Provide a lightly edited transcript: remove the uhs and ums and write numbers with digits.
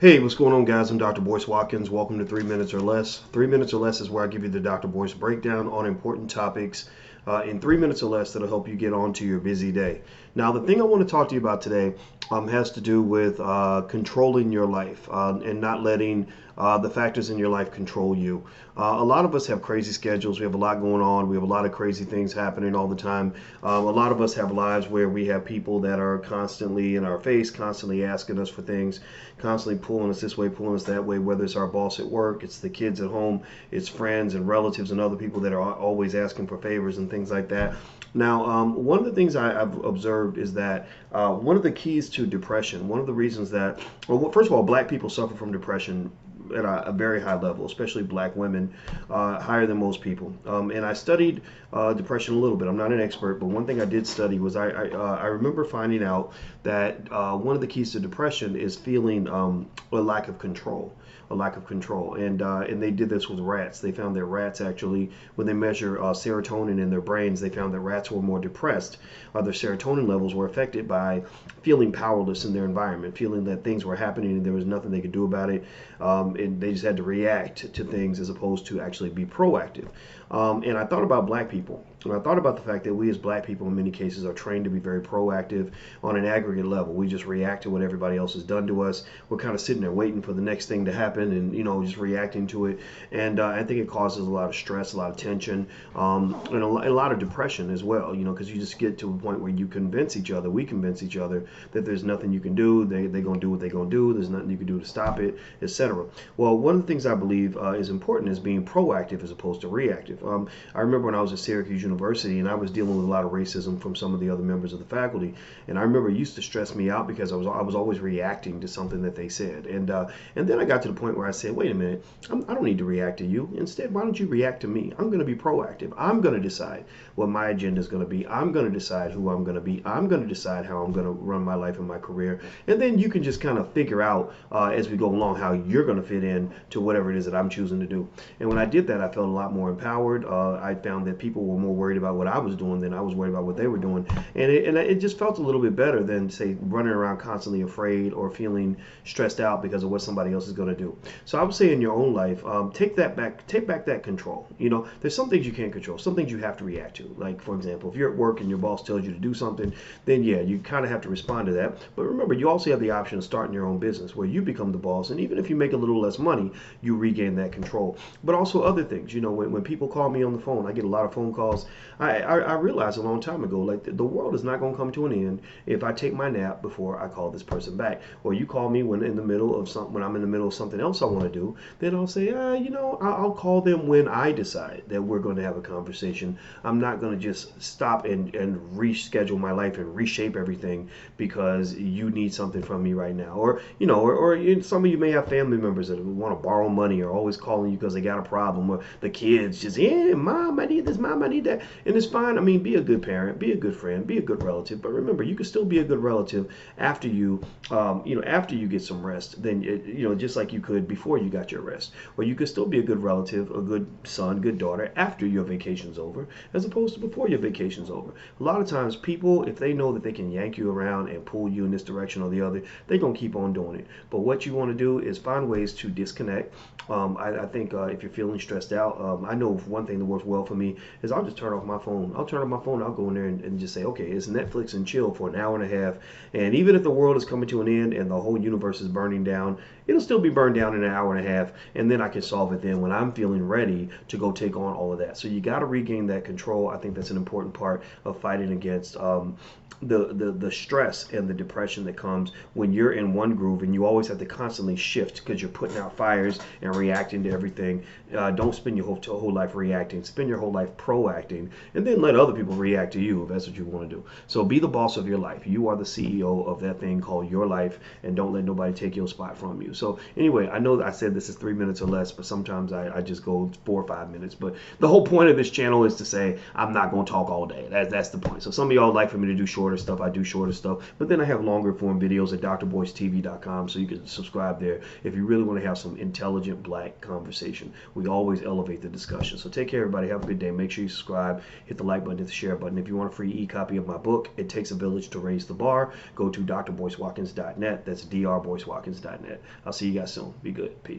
Hey, what's going on, guys? I'm Dr. Boyce Watkins. Welcome to 3 Minutes or Less. 3 Minutes or Less is where I give you the Dr. Boyce breakdown on important topics in 3 minutes or less that'll help you get on to your busy day. Now, the thing I want to talk to you about today has to do with controlling your life and not letting the factors in your life control you. A lot of us have crazy schedules. We have a lot going on. We have a lot of crazy things happening all the time. A lot of us have lives where we have people that are constantly in our face, constantly asking us for things, constantly pulling us this way, pulling us that way, whether it's our boss at work, it's the kids at home, it's friends and relatives and other people that are always asking for favors and things like that. Now, one of the things I've observed is that one of the keys to depression, one of the reasons that, well, first of all, black people suffer from depression at a very high level, especially black women, higher than most people. And I studied depression a little bit. I'm not an expert, but one thing I did study was I remember finding out that one of the keys to depression is feeling a lack of control. A lack of control, and they did this with rats. They found that rats actually, when they measure serotonin in their brains, they found that rats were more depressed. Their serotonin levels were affected by feeling powerless in their environment, feeling that things were happening and there was nothing they could do about it. And they just had to react to things as opposed to actually be proactive. And I thought about black people. And I thought about the fact that we as black people in many cases are trained to be very proactive on an aggregate level. We just react to what everybody else has done to us. We're kind of sitting there waiting for the next thing to happen and, just reacting to it. And I think it causes a lot of stress, a lot of tension, and a lot of depression as well, because you just get to a point where you convince each other, we convince each other that there's nothing you can do. They're going to do what they're going to do. There's nothing you can do to stop it, etc. Well, one of the things I believe is important is being proactive as opposed to reactive. I remember when I was at Syracuse University and I was dealing with a lot of racism from some of the other members of the faculty, and I remember it used to stress me out because I was always reacting to something that they said, and then I got to the point where I said, wait a minute, I don't need to react to you. Instead, why don't you react to me? I'm going to be proactive. I'm going to decide what my agenda is going to be. I'm going to decide who I'm going to be. I'm going to decide how I'm going to run my life and my career, and then you can just kind of figure out as we go along how you're going to fit in to whatever it is that I'm choosing to do. And when I did that, I felt a lot more empowered. I found that people were more worried about what I was doing than I was worried about what they were doing, and it just felt a little bit better than, say, running around constantly afraid or feeling stressed out because of what somebody else is going to do. So I would say in your own life, take back that control. There's some things you can't control, some things you have to react to. Like, for example, if you're at work and your boss tells you to do something, then yeah, you kind of have to respond to that. But remember, you also have the option of starting your own business where you become the boss, and even if you make a little less money, you regain that control. But also other things, when people call me on the phone, I get a lot of phone calls. I realized a long time ago, like, the world is not going to come to an end if I take my nap before I call this person back. Or you call me when I'm in the middle of something else I want to do, then I'll say, I'll call them when I decide that we're going to have a conversation. I'm not going to just stop and reschedule my life and reshape everything because you need something from me right now. Or some of you may have family members that want to borrow money or always calling you because they got a problem, or the kids just, yeah, mom, I need this, mom, I need that. And it's fine. I mean, be a good parent, be a good friend, be a good relative. But remember, you can still be a good relative after you get some rest. Then, just like you could before you got your rest. Or you could still be a good relative, a good son, good daughter after your vacation's over, as opposed to before your vacation's over. A lot of times people, if they know that they can yank you around and pull you in this direction or the other, they're going to keep on doing it. But what you want to do is find ways to disconnect. I think if you're feeling stressed out, I know one thing that works well for me is I'll just turn off my phone. I'll go in there and just say, okay, it's Netflix and chill for an hour and a half. And even if the world is coming to an end and the whole universe is burning down, it'll still be burned down in an hour and a half, and then I can solve it then when I'm feeling ready to go take on all of that. So you got to regain that control. I think that's an important part of fighting against the stress and the depression that comes when you're in one groove and you always have to constantly shift because you're putting out fires and reacting to everything. Don't spend your whole life reacting. Spend your whole life proacting, and then let other people react to you if that's what you want to do. So be the boss of your life. You are the CEO of that thing called your life, and don't let nobody take your spot from you. So anyway, I know that I said this is 3 minutes or less, but sometimes I just go 4 or 5 minutes. But the whole point of this channel is to say I'm not going to talk all day. That's the point. So some of y'all like for me to do shorter stuff. I do shorter stuff, but then I have longer form videos at drboycetv.com, so you can subscribe there if you really want to have some intelligent black conversation. We always elevate the discussion. So take care, everybody. Have a good day. Make sure you subscribe. subscribe, hit the like button, hit the share button. If you want a free e-copy of my book, It Takes a Village to Raise the Bar, go to drboycewatkins.net. That's drboycewatkins.net. I'll see you guys soon. Be good. Peace.